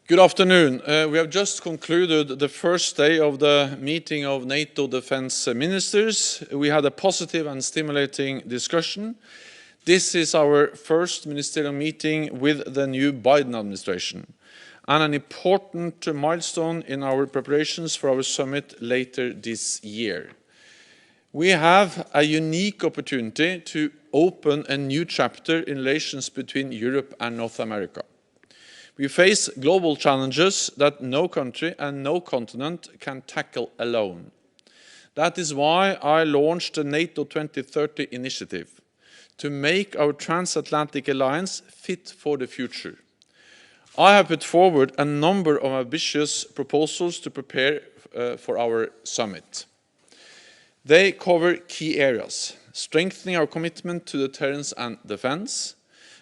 Good afternoon. We have just concluded the first day of the meeting of NATO defense ministers. We had a positive and stimulating discussion. This is our first ministerial meeting with the new Biden administration and an important milestone in our preparations for our summit later this year. We have a unique opportunity to open a new chapter in relations between Europe and North America. We face global challenges that no country and no continent can tackle alone. That is why I launched the NATO 2030 initiative, to make our transatlantic alliance fit for the future. I have put forward a number of ambitious proposals to prepare for our summit. They cover key areas: strengthening our commitment to deterrence and defense,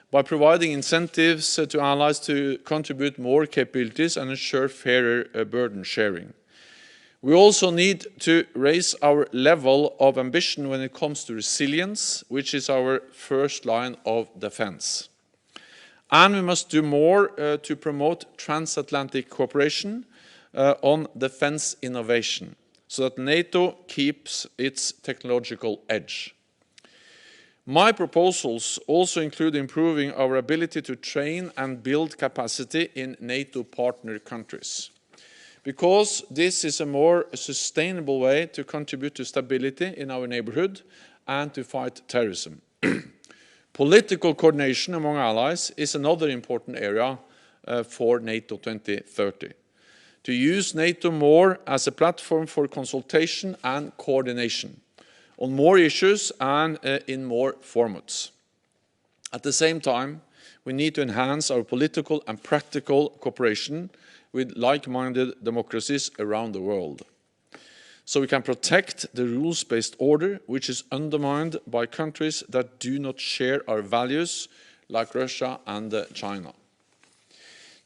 by providing incentives to allies to contribute more capabilities and ensure fairer burden sharing. We also need to raise our level of ambition when it comes to resilience, which is our first line of defense. And we must do more to promote transatlantic cooperation on defense innovation, so that NATO keeps its technological edge. My proposals also include improving our ability to train and build capacity in NATO partner countries, because this is a more sustainable way to contribute to stability in our neighborhood and to fight terrorism. Political coordination among allies is another important area for NATO 2030. To use NATO more as a platform for consultation and coordination on more issues and in more formats. At the same time, we need to enhance our political and practical cooperation with like-minded democracies around the world, so we can protect the rules-based order, which is undermined by countries that do not share our values, like Russia and China.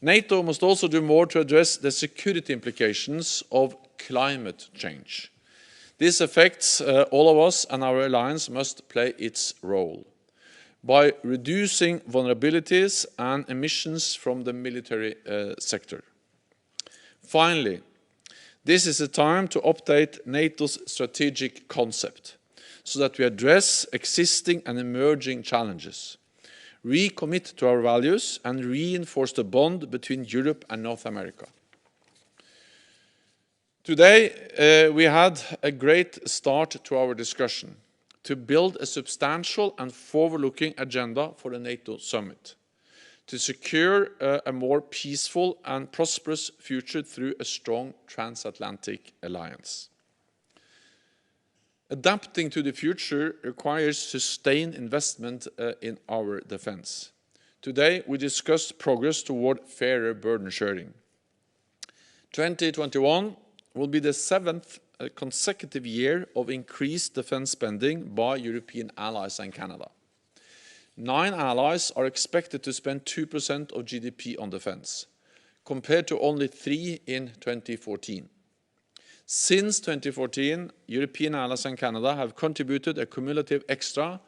NATO must also do more to address the security implications of climate change. This affects all of us, and our alliance must play its role by reducing vulnerabilities and emissions from the military sector. Finally, this is a time to update NATO's strategic concept, so that we address existing and emerging challenges, recommit to our values, and reinforce the bond between Europe and North America. Today, we had a great start to our discussion to build a substantial and forward-looking agenda for the NATO summit, to secure a more peaceful and prosperous future through a strong transatlantic alliance. Adapting to the future requires sustained investment in our defense. Today, we discussed progress toward fairer burden sharing. 2021 will be the 7th consecutive year of increased defense spending by European allies and Canada. 9 allies are expected to spend 2% of GDP on defense, compared to only 3 in 2014. Since 2014, European allies and Canada have contributed a cumulative extra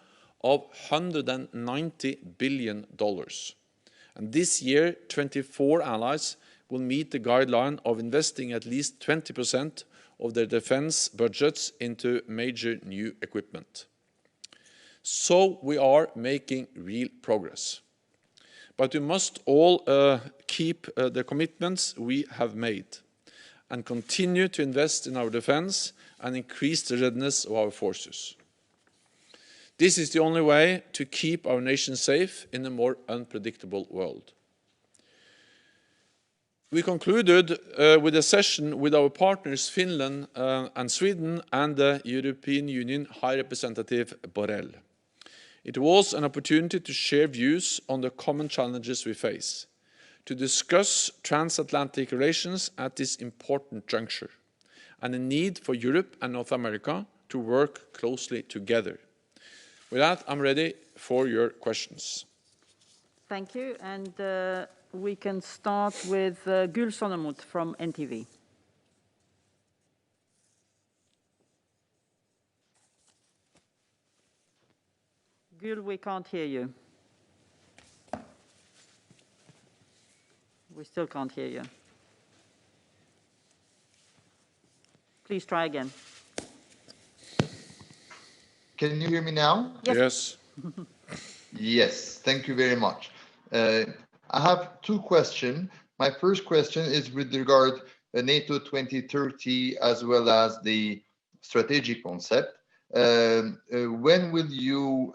of $190 billion. And this year, 24 allies will meet the guideline of investing at least 20% of their defense budgets into major new equipment. So we are making real progress. But we must all keep the commitments we have made and continue to invest in our defense and increase the readiness of our forces. This is the only way to keep our nation safe in a more unpredictable world. We concluded with a session with our partners Finland and Sweden and the European Union High Representative Borrell. It was an opportunity to share views on the common challenges we face, to discuss transatlantic relations at this important juncture, and the need for Europe and North America to work closely together. With that, I'm ready for your questions. Thank you, and we can start with Gül Sonemut from NTV. Gül, we can't hear you. We still can't hear you. Please try again. Can you hear me now? Yes. Yes, thank you very much. I have two questions. My first question is with regard NATO 2030 as well as the strategic concept. When will you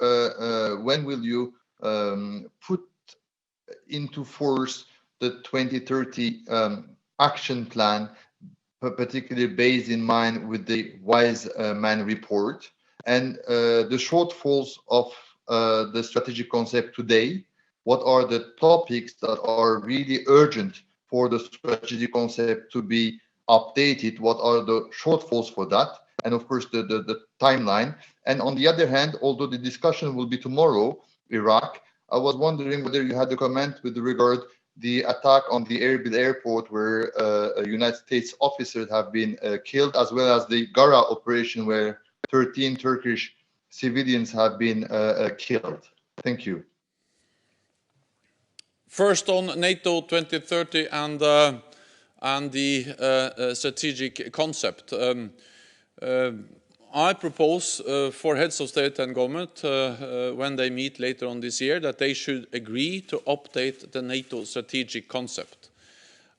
put into force the 2030 action plan, particularly based in mind with the Wise Man report and the shortfalls of the strategic concept today? What are the topics that are really urgent for the strategic concept to be updated? What are the shortfalls for that? And of course, the timeline. And on the other hand, although the discussion will be tomorrow, Iraq, I was wondering whether you had a comment with regard the attack on the Erbil airport where United States officers have been killed, as well as the Gara operation where 13 Turkish civilians have been killed. Thank you. First on NATO 2030 and the strategic concept. I propose for heads of state and government, when they meet later on this year, that they should agree to update the NATO strategic concept.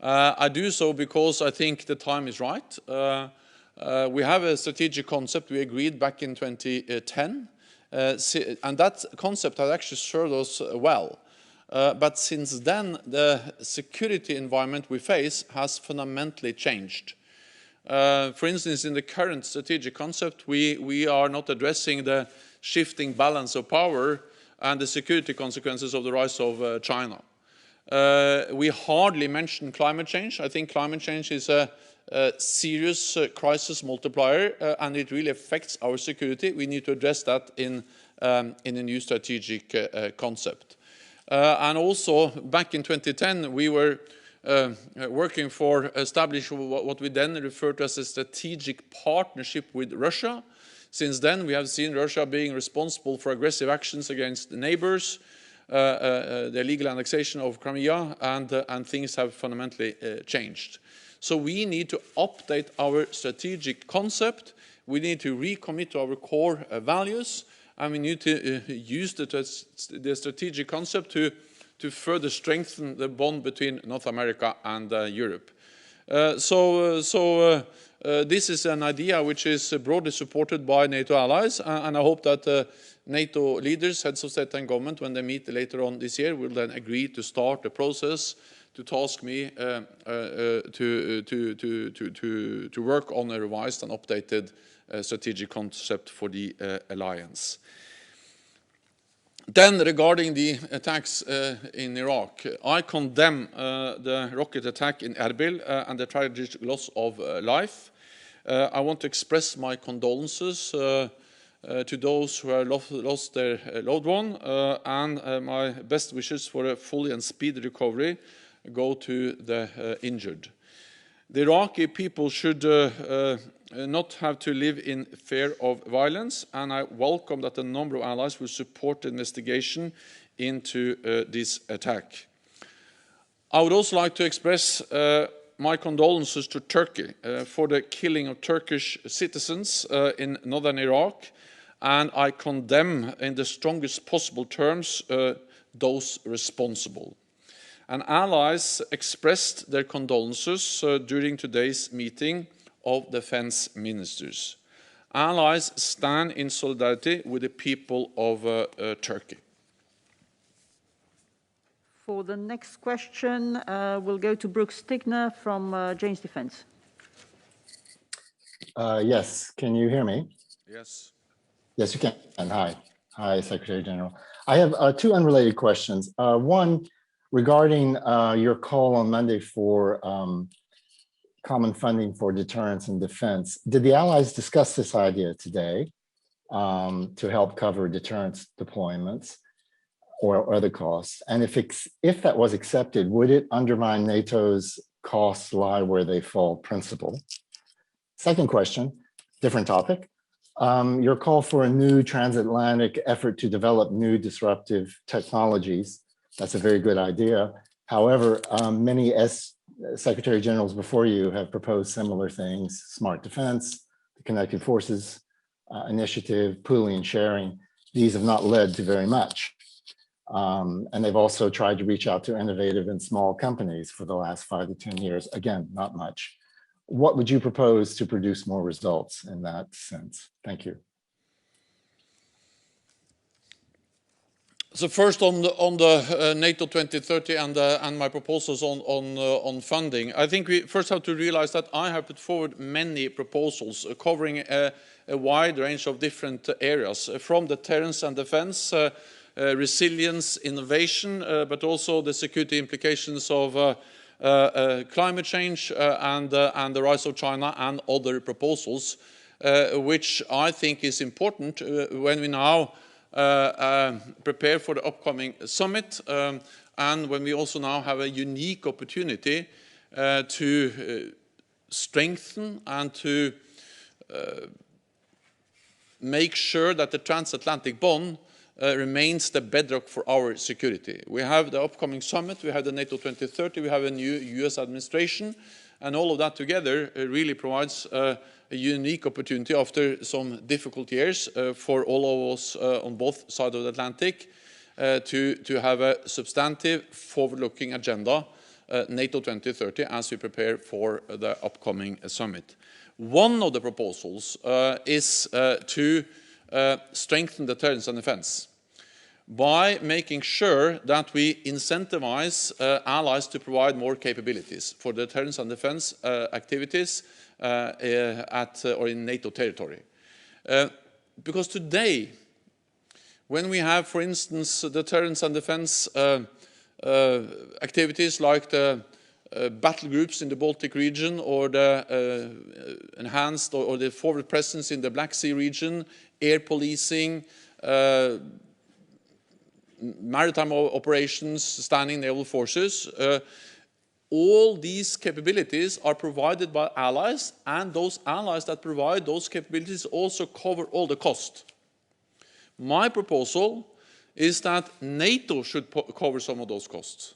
I do so because I think the time is right. We have a strategic concept we agreed back in 2010, and that concept has actually served us well. But since then, the security environment we face has fundamentally changed. For instance, in the current strategic concept, we are not addressing the shifting balance of power and the security consequences of the rise of China. We hardly mention climate change. I think climate change is a serious crisis multiplier, and it really affects our security. We need to address that in a new strategic concept. And also, back in 2010, we were working for establishing what we then referred to as a strategic partnership with Russia. Since then, we have seen Russia being responsible for aggressive actions against the neighbors, the illegal annexation of Crimea, and things have fundamentally changed. So we need to update our strategic concept. We need to recommit to our core values, and we need to use the strategic concept to further strengthen the bond between North America and Europe. This is an idea which is broadly supported by NATO allies, and I hope that NATO leaders, heads of state and government, when they meet later on this year, will then agree to start the process to task me to work on a revised and updated strategic concept for the alliance. Then, regarding the attacks in Iraq, I condemn the rocket attack in Erbil and the tragic loss of life. I want to express my condolences to those who have lost their loved one, and my best wishes for a fully and speedy recovery go to the injured. The Iraqi people should not have to live in fear of violence, and I welcome that a number of allies will support the investigation into this attack. I would also like to express my condolences to Turkey for the killing of Turkish citizens in northern Iraq, and I condemn in the strongest possible terms those responsible. And allies expressed their condolences during today's meeting of defense ministers. Allies stand in solidarity with the people of Turkey. For the next question, we'll go to Brooks Stigner from Jane's Defense. Yes, can you hear me? Yes. Yes, you can. Hi. Hi, Secretary General. I have two unrelated questions. One, regarding your call on Monday for common funding for deterrence and defense. Did the allies discuss this idea today to help cover deterrence deployments or other costs? And if that was accepted, would it undermine NATO's costs lie where they fall principle? Second question, different topic. Your call for a new transatlantic effort to develop new disruptive technologies. That's a very good idea. However, many Secretary Generals before you have proposed similar things: smart defense, the Connected Forces initiative, pooling and sharing. These have not led to very much. And they've also tried to reach out to innovative and small companies for the last 5 to 10 years. Again, not much. What would you propose to produce more results in that sense? Thank you. So first on the NATO 2030 and my proposals on funding, I think we first have to realize that I have put forward many proposals covering a wide range of different areas, from deterrence and defense, resilience, innovation, but also the security implications of climate change and the rise of China, and other proposals, which I think is important when we now prepare for the upcoming summit, and when we also now have a unique opportunity to strengthen and to make sure that the transatlantic bond remains the bedrock for our security. We have the upcoming summit, we have the NATO 2030, we have a new US administration, and all of that together really provides a unique opportunity after some difficult years for all of us on both sides of the Atlantic to have a substantive, forward-looking agenda, NATO 2030, as we prepare for the upcoming summit. One of the proposals is to strengthen deterrence and defense by making sure that we incentivize allies to provide more capabilities for deterrence and defense activities or in NATO territory. Because today, when we have, for instance, deterrence and defense activities like the battle groups in the Baltic region, or the enhanced or the forward presence in the Black Sea region, air policing, maritime operations, standing naval forces, all these capabilities are provided by allies, and those allies that provide those capabilities also cover all the cost. My proposal is that NATO should cover some of those costs,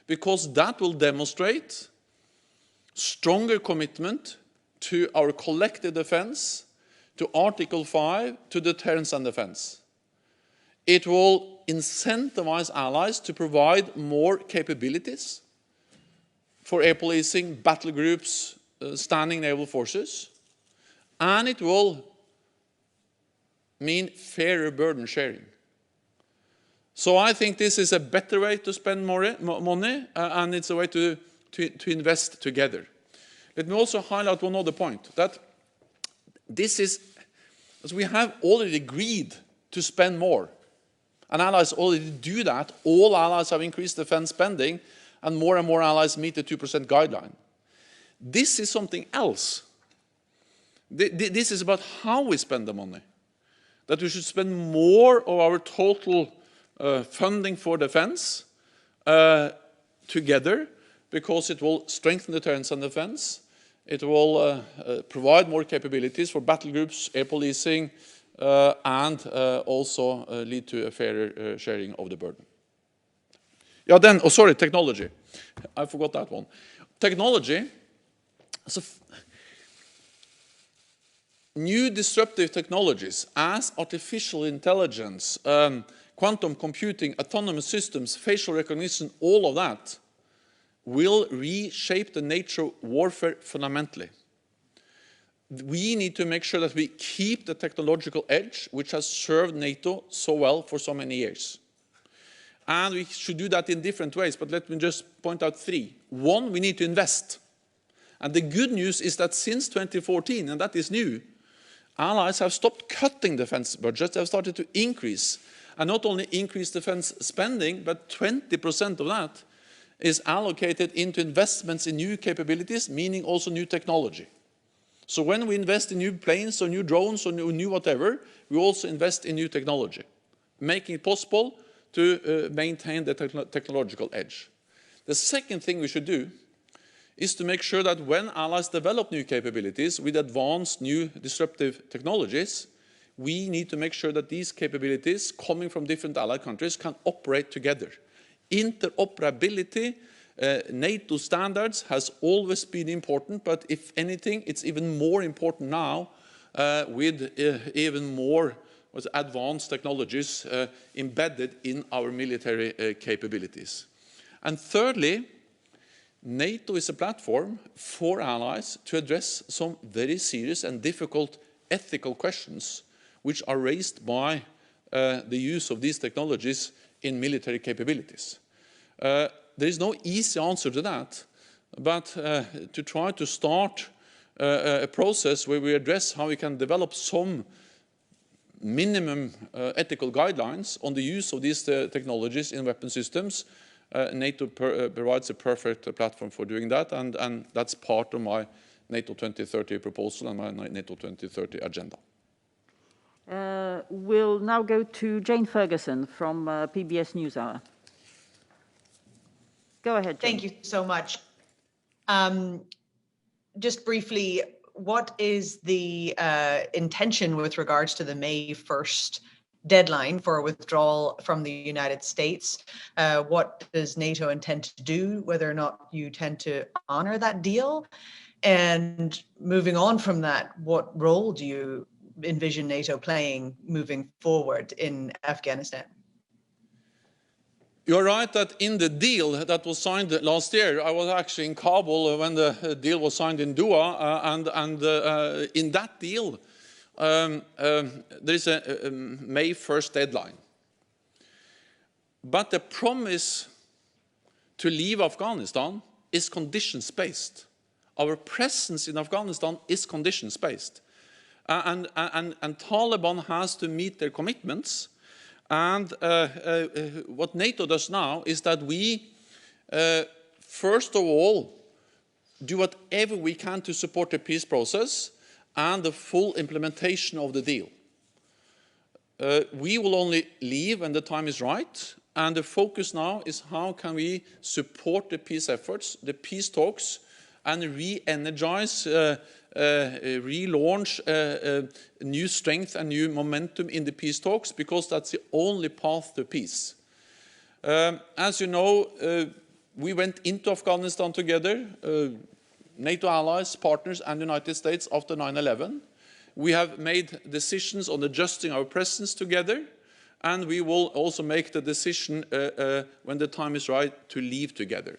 because that will demonstrate stronger commitment to our collective defense, to Article 5, to deterrence and defense. It will incentivize allies to provide more capabilities for air policing, battle groups, standing naval forces, and it will mean fairer burden sharing. So I think this is a better way to spend more money, and it's a way to invest together. Let me also highlight one other point, that this is, as we have already agreed to spend more, and allies already do that. All allies have increased defense spending, and more allies meet the 2% guideline. This is something else. This is about how we spend the money. That we should spend more of our total funding for defense together, because it will strengthen deterrence and defense. It will provide more capabilities for battle groups, air policing, and also lead to a fairer sharing of the burden. Yeah, then, oh sorry, technology. I forgot that one. Technology, so new disruptive technologies as artificial intelligence, quantum computing, autonomous systems, facial recognition, all of that will reshape the nature of warfare fundamentally. We need to make sure that we keep the technological edge, which has served NATO so well for so many years. And we should do that in different ways, but let me just point out three. One, we need to invest. And the good news is that since 2014, and that is new, allies have stopped cutting defense budgets, they have started to increase. And not only increase defense spending, but 20% of that is allocated into investments in new capabilities, meaning also new technology. So when we invest in new planes or new drones or new whatever, we also invest in new technology, making it possible to maintain the technological edge. The second thing we should do is to make sure that when allies develop new capabilities with advanced new disruptive technologies, we need to make sure that these capabilities coming from different allied countries can operate together Interoperability, NATO standards has always been important, but if anything, it's even more important now with even more advanced technologies embedded in our military capabilities. And thirdly, NATO is a platform for allies to address some very serious and difficult ethical questions which are raised by the use of these technologies in military capabilities. There is no easy answer to that, but to try to start a process where we address how we can develop some minimum ethical guidelines on the use of these technologies in weapon systems, NATO provides a perfect platform for doing that, and that's part of my NATO 2030 proposal and my NATO 2030 agenda. We'll now go to Jane Ferguson from PBS NewsHour. Go ahead, Jane. Thank you so much. Just briefly, what is the intention with regards to the May 1st deadline for withdrawal from the United States? What does NATO intend to do, whether or not you tend to honor that deal? And moving on from that, what role do you envision NATO playing moving forward in Afghanistan? You're right that in the deal that was signed last year, I was actually in Kabul when the deal was signed in Doha, and in that deal, there is a May 1st deadline. But the promise to leave Afghanistan is conditions-based. Our presence in Afghanistan is conditions-based. And Taliban has to meet their commitments. And what NATO does now is that we, first of all, do whatever we can to support the peace process and the full implementation of the deal. We will only leave when the time is right, and the focus now is how can we support the peace efforts, the peace talks, and re-energize, relaunch new strength and new momentum in the peace talks, because that's the only path to peace. As you know, we went into Afghanistan together, NATO allies, partners, and the United States after 9/11. We have made decisions on adjusting our presence together, and we will also make the decision when the time is right to leave together.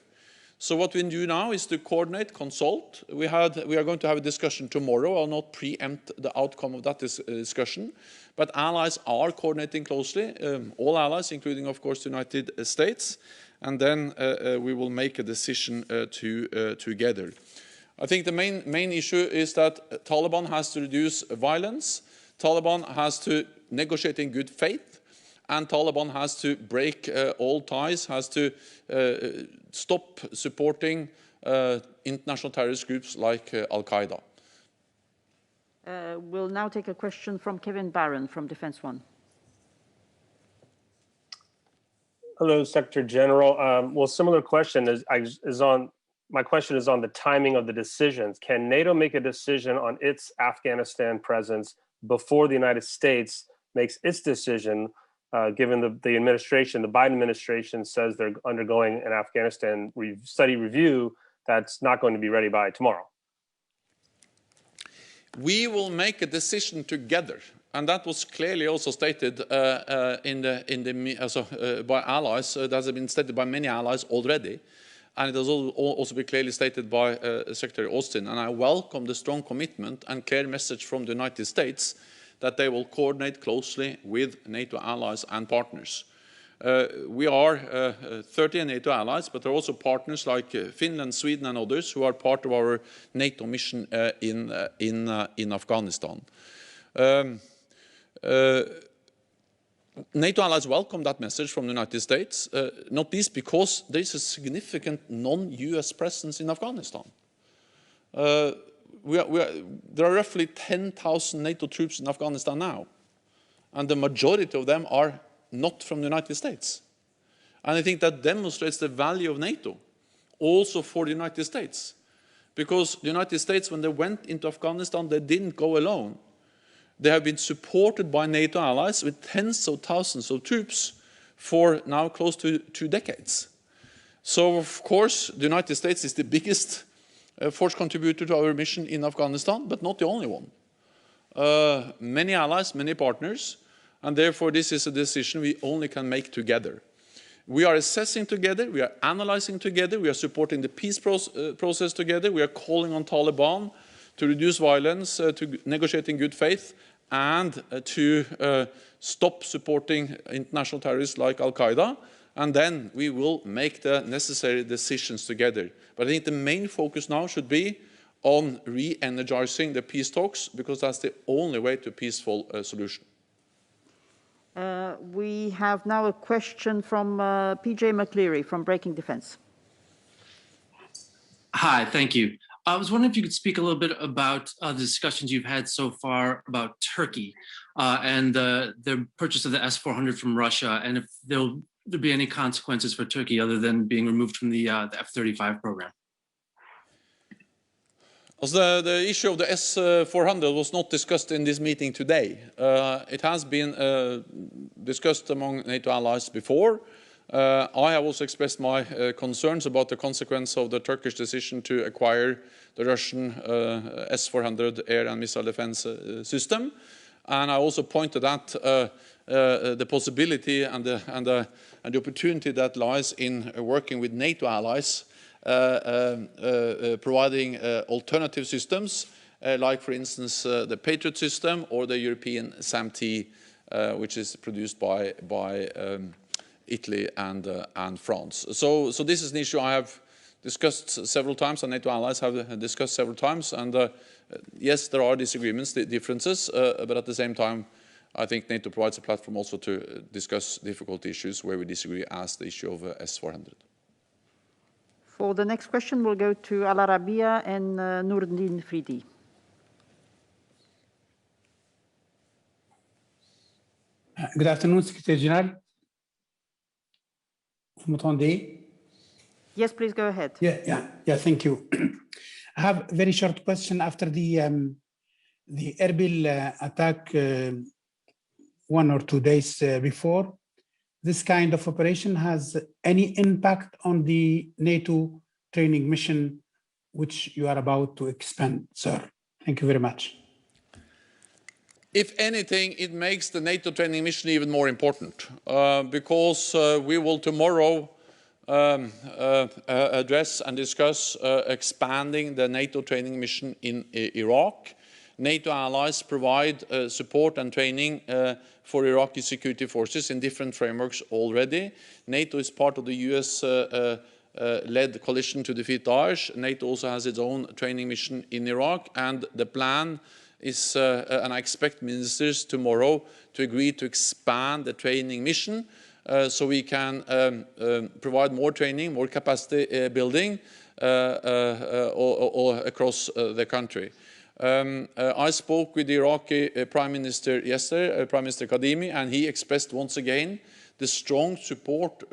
So what we do now is to coordinate, consult. We are going to have a discussion tomorrow. I'll not preempt the outcome of that discussion, but allies are coordinating closely, all allies, including, of course, the United States, and then we will make a decision together. I think the main issue is that Taliban has to reduce violence, Taliban has to negotiate in good faith, and Taliban has to break all ties, has to stop supporting international terrorist groups like Al-Qaeda. We'll now take a question from Kevin Barron from Defense One. Hello, Secretary General. Well, similar question my question is on the timing of the decisions. Can NATO make a decision on its Afghanistan presence before the United States makes its decision, given the administration, the Biden administration says they're undergoing an Afghanistan study review that's not going to be ready by tomorrow? We will make a decision together, and that was clearly also stated by allies. That has been stated by many allies already, and it has also been clearly stated by Secretary Austin. And I welcome the strong commitment and clear message from the United States that they will coordinate closely with NATO allies and partners. We are 30 NATO allies, but there are also partners like Finland, Sweden, and others who are part of our NATO mission in Afghanistan. NATO allies welcome that message from the United States, not least because there is a significant non-US presence in Afghanistan. There are roughly 10,000 NATO troops in Afghanistan now, and the majority of them are not from the United States. And I think that demonstrates the value of NATO, also for the United States. Because the United States, when they went into Afghanistan, they didn't go alone. They have been supported by NATO allies with tens of thousands of troops for now close to 2 decades. So, of course, the United States is the biggest force contributor to our mission in Afghanistan, but not the only one. Many allies, many partners, and therefore this is a decision we only can make together. We are assessing together, we are analyzing together, we are supporting the peace process together, we are calling on Taliban to reduce violence, to negotiate in good faith, and to stop supporting international terrorists like Al-Qaeda, and then we will make the necessary decisions together. But I think the main focus now should be on re-energizing the peace talks, because that's the only way to a peaceful solution. We have now a question from PJ McCleary from Breaking Defense. Hi, thank you. I was wondering if you could speak a little bit about the discussions you've had so far about Turkey and the purchase of the S-400 from Russia, and if there'll be any consequences for Turkey other than being removed from the F-35 program. The issue of the S-400 was not discussed in this meeting today. It has been discussed among NATO allies before. I have also expressed my concerns about the consequence of the Turkish decision to acquire the Russian S-400 air and missile defense system. And I also pointed at the possibility and the opportunity that lies in working with NATO allies, providing alternative systems, like, for instance, the Patriot system or the European SAM-T, which is produced by Italy and France. So this is an issue I have discussed several times, and NATO allies have discussed several times. And yes, there are disagreements, differences, but at the same time, I think NATO provides a platform also to discuss difficult issues where we disagree, as the issue of S-400. For the next question, we'll go to Al Arabiya and Nourdin Fridi. Good afternoon, Secretary General. Vous m'entendez? Yes, please go ahead. Yeah, thank you. I have a very short question. After the Erbil attack 1 or 2 days before, this kind of operation has any impact on the NATO training mission, which you are about to expand, sir? Thank you very much. If anything, it makes the NATO training mission even more important, because we will tomorrow address and discuss expanding the NATO training mission in Iraq. NATO allies provide support and training for Iraqi security forces in different frameworks already. NATO is part of the US-led coalition to defeat Daesh. NATO also has its own training mission in Iraq, and the plan is, and I expect ministers tomorrow to agree to expand the training mission so we can provide more training, more capacity building all across the country. I spoke with the Iraqi Prime Minister yesterday, Prime Minister Kadhimi, and he expressed once again the strong support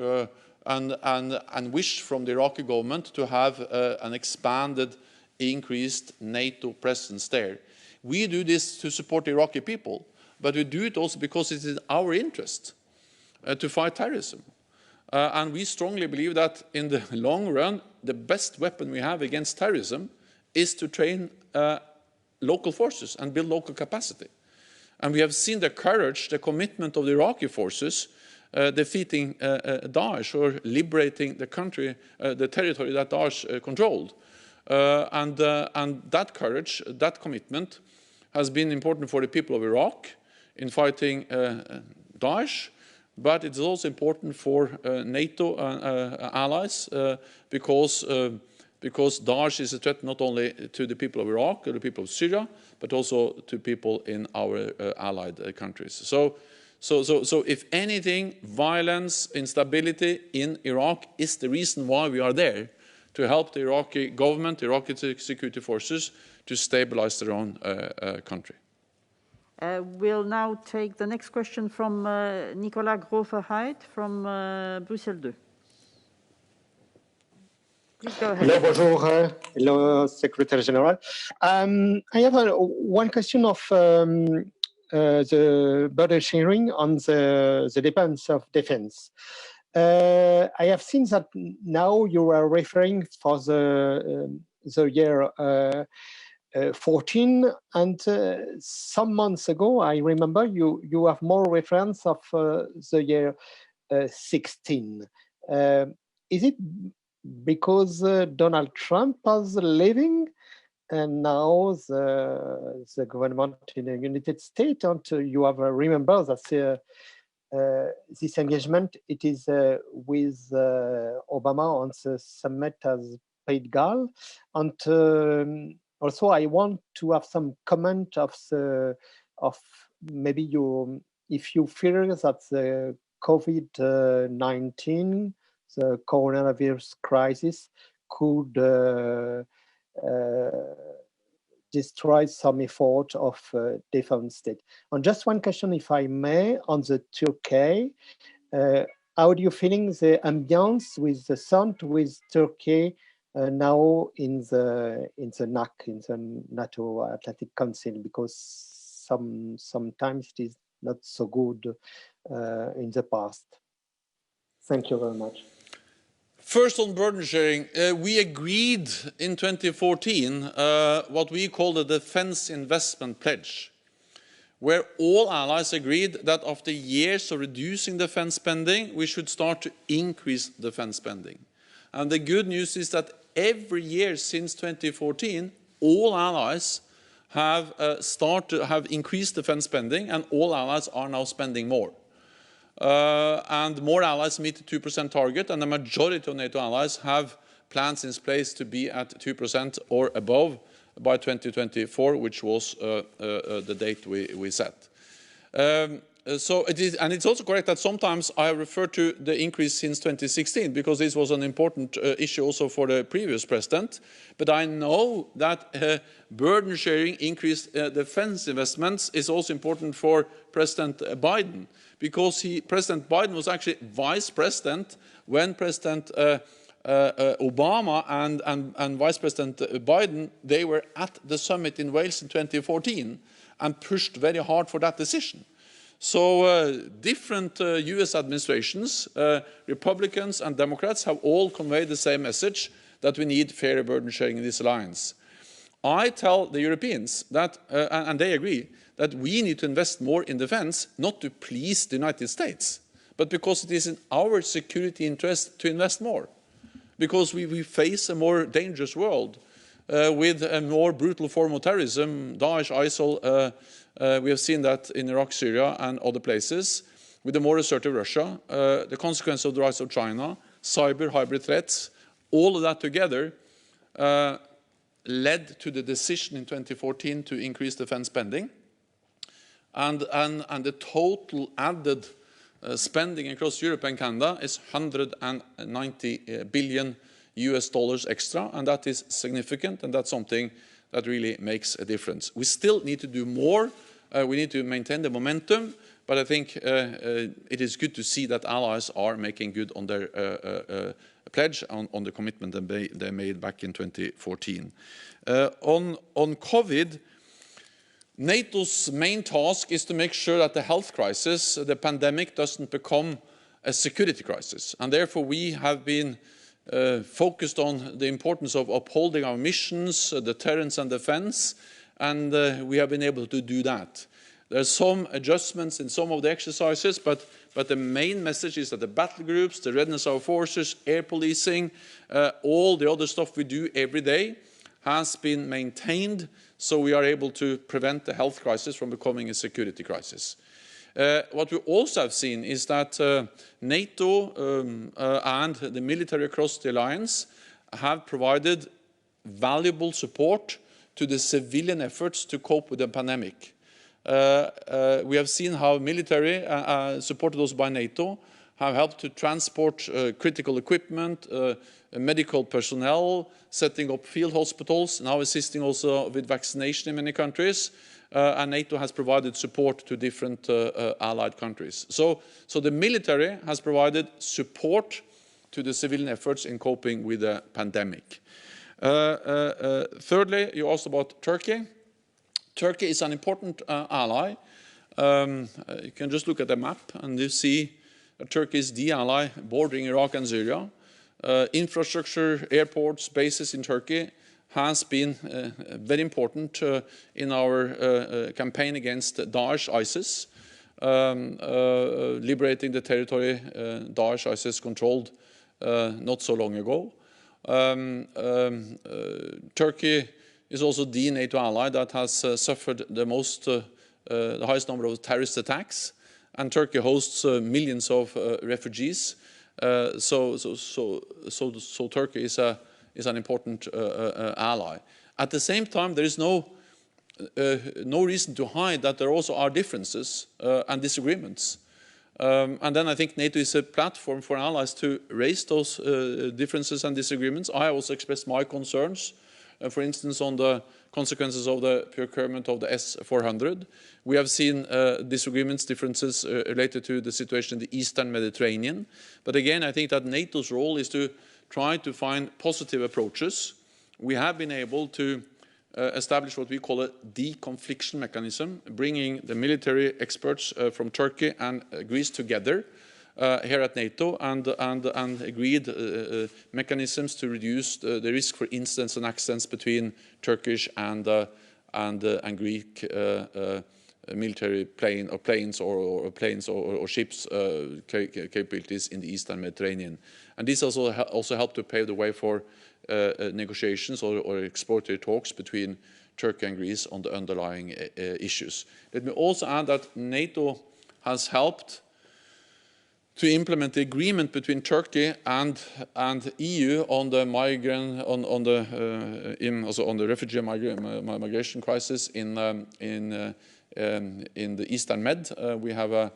and wish from the Iraqi government to have an expanded, increased NATO presence there. We do this to support the Iraqi people, but we do it also because it is in our interest to fight terrorism. And we strongly believe that in the long run, the best weapon we have against terrorism is to train local forces and build local capacity. And we have seen the courage, the commitment of the Iraqi forces defeating Daesh or liberating the country, the territory that Daesh controlled. And that courage, that commitment has been important for the people of Iraq in fighting Daesh, but it's also important for NATO allies because Daesh is a threat not only to the people of Iraq or the people of Syria, but also to people in our allied countries. So if anything, violence, instability in Iraq is the reason why we are there, to help the Iraqi government, the Iraqi security forces, to stabilize their own country. We'll now take the next question from Nicolas Groverheid from Bruxelles 2. Please go ahead. Hello, bonjour. Hello, Secretary General. I have one question of the burden sharing on the dependency of defense. I have seen that now you are referring for the year 14, and some months ago, I remember you have more reference of the year 16. Is it because Donald Trump is leaving, and now the government in the United States, and you have remember that this engagement, it is with Obama on the summit as Pays de Galles, and also I want to have some comment of maybe you, if you fear that the COVID-19, the coronavirus crisis, could destroy some effort of defense state. And just one question, if I may, on the Turkey, how do you feeling the ambience with the summit with Turkey now in the NAC, in the NATO Atlantic Council, because sometimes it is not so good in the past. Thank you very much. First, on burden sharing, we agreed in 2014 what we call the Defence Investment Pledge, where all allies agreed that after years of reducing defence spending, we should start to increase defence spending. And the good news is that every year since 2014, all allies have increased defence spending, and all allies are now spending more. And more allies meet the 2% target, and the majority of NATO allies have plans in place to be at 2% or above by 2024, which was the date we set. So it is, and it's also correct that sometimes I refer to the increase since 2016 because this was an important issue also for the previous president. But I know that burden sharing, increased defense investments is also important for President Biden, because President Biden was actually vice president when President Obama and Vice President Biden, they were at the summit in Wales in 2014 and pushed very hard for that decision. So different US administrations, Republicans and Democrats, have all conveyed the same message, that we need fairer burden sharing in this alliance. I tell the Europeans that, and they agree, that we need to invest more in defense, not to please the United States, but because it is in our security interest to invest more. Because we face a more dangerous world with a more brutal form of terrorism, Daesh, ISIL. We have seen that in Iraq, Syria and other places, with a more assertive Russia, the consequence of the rise of China, cyber, hybrid threats, all of that together led to the decision in 2014 to increase defense spending. And the total added spending across Europe and Canada is $190 billion extra, and that is significant, and that's something that really makes a difference. We still need to do more. We need to maintain the momentum, but I think it is good to see that allies are making good on their pledge, on the commitment that they made back in 2014. On COVID, NATO's main task is to make sure that the health crisis, the pandemic, doesn't become a security crisis. And therefore we have been focused on the importance of upholding our missions, deterrence and defense, and we have been able to do that. There are some adjustments in some of the exercises, but the main message is that the battle groups, the readiness of our forces, air policing, all the other stuff we do every day has been maintained, so we are able to prevent the health crisis from becoming a security crisis. What we also have seen is that NATO and the military across the alliance have provided valuable support to the civilian efforts to cope with the pandemic. We have seen how military, supported also by NATO, have helped to transport critical equipment, medical personnel, setting up field hospitals, now assisting also with vaccination in many countries. And NATO has provided support to different allied countries. So the military has provided support to the civilian efforts in coping with the pandemic. Thirdly, you asked about Turkey. Turkey is an important ally, You can just look at the map and you see Turkey is the ally bordering Iraq and Syria. Infrastructure, airports, bases in Turkey has been very important in our campaign against Daesh, ISIS, liberating the territory Daesh, ISIS controlled not so long ago. Turkey is also the NATO ally that has suffered the highest number of terrorist attacks, and Turkey hosts millions of refugees. So Turkey is an important ally. At the same time, there is no reason to hide that there also are differences and disagreements. And then I think NATO is a platform for allies to raise those differences and disagreements. I also expressed my concerns, for instance, on the consequences of the procurement of the S-400. We have seen disagreements, differences related to the situation in the Eastern Mediterranean. But again, I think that NATO's role is to try to find positive approaches. We have been able to establish what we call a deconfliction mechanism, bringing the military experts from Turkey and Greece together here at NATO and agreed mechanisms to reduce the risk for incidents and accidents between Turkish and Greek military planes or ships capabilities in the Eastern Mediterranean. And this also helped to pave the way for negotiations or exploratory talks between Turkey and Greece on the underlying issues. Let me also add that NATO has helped to implement the agreement between Turkey and EU on the refugee migration crisis in the Eastern Med. We have a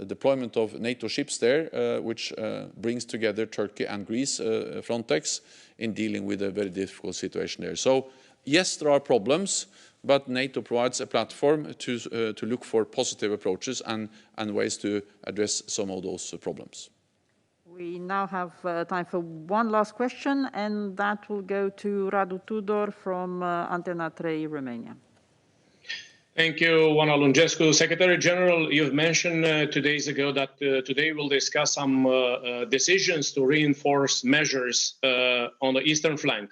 deployment of NATO ships there, which brings together Turkey and Greece, Frontex, in dealing with a very difficult situation there. So yes, there are problems, but NATO provides a platform to look for positive approaches and ways to address some of those problems. We now have time for one last question, and that will go to Radu Tudor from Antena 3 Romania. Thank you, Juana Lungescu. Secretary General, you've mentioned 2 days ago that today we'll discuss some decisions to reinforce measures on the eastern flank.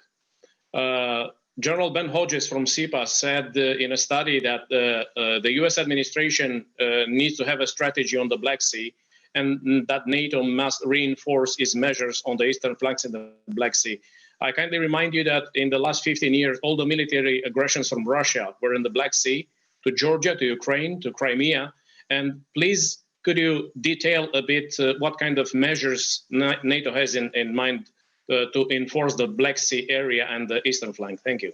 General Ben Hodges from CIPA said in a study that the US administration needs to have a strategy on the Black Sea and that NATO must reinforce its measures on the eastern flanks in the Black Sea. I kindly remind you that in the last 15 years, all the military aggressions from Russia were in the Black Sea, to Georgia, to Ukraine, to Crimea. And please, could you detail a bit what kind of measures NATO has in mind to enforce the Black Sea area and the eastern flank? Thank you.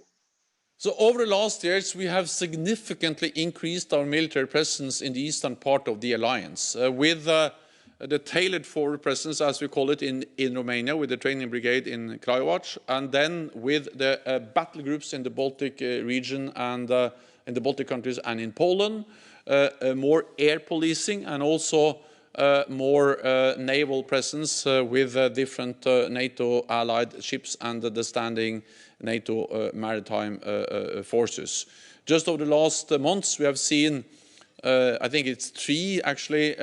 So over the last years, we have significantly increased our military presence in the eastern part of the alliance with the tailored forward presence, as we call it, in Romania, with the training brigade in Craiova, and then with the battle groups in the Baltic region and in the Baltic countries and in Poland, more air policing and also more naval presence with different NATO allied ships and the standing NATO maritime forces. Just over the last months, we have seen, I think it's 3 actually,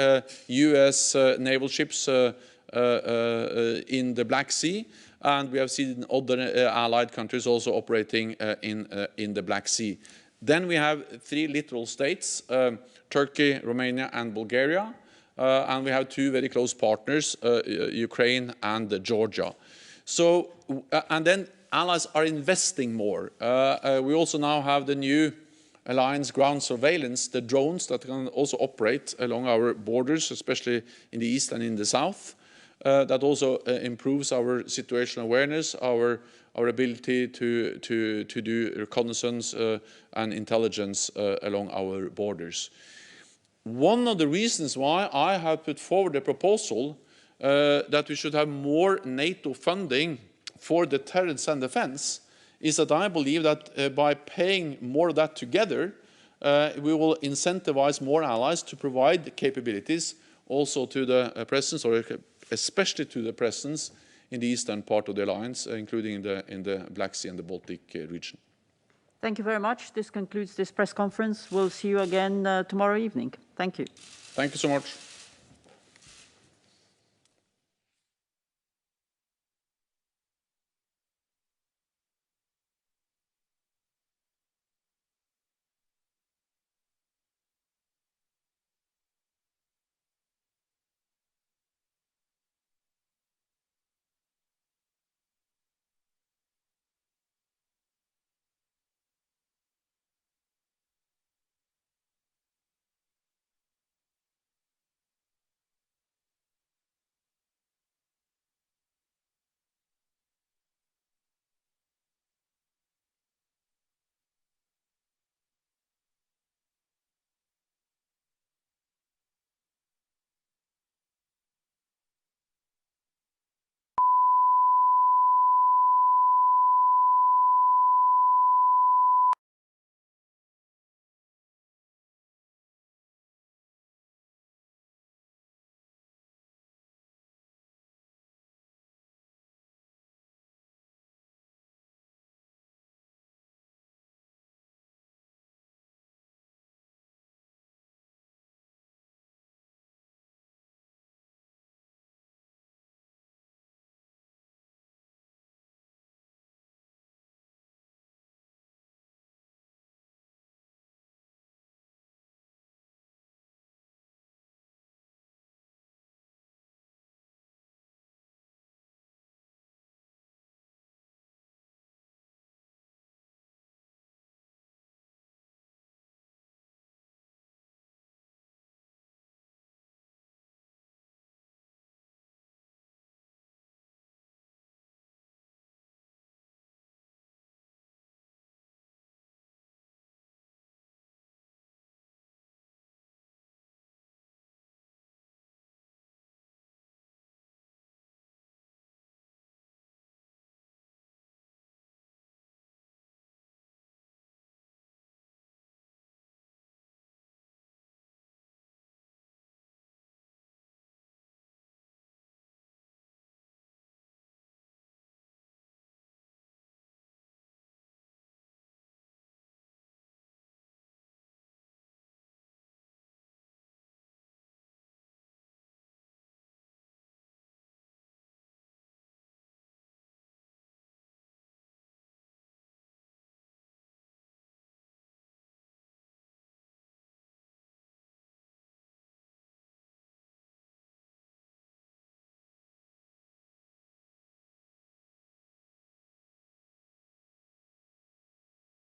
US naval ships in the Black Sea, and we have seen other allied countries also operating in the Black Sea. Then we have 3 littoral states, Turkey, Romania, and Bulgaria. And we have 2 very close partners, Ukraine and Georgia. So, and then allies are investing more. We also now have the new alliance ground surveillance, the drones that can also operate along our borders, especially in the east and in the south. That also improves our situational awareness, our ability to do reconnaissance and intelligence along our borders. One of the reasons why I have put forward a proposal that we should have more NATO funding for deterrence and defense is that I believe that by paying more of that together, we will incentivize more allies to provide capabilities also to the presence, or especially to the presence in the eastern part of the alliance, including in the Black Sea and the Baltic region. Thank you very much. This concludes this press conference. We'll see you again tomorrow evening. Thank you. Thank you so much.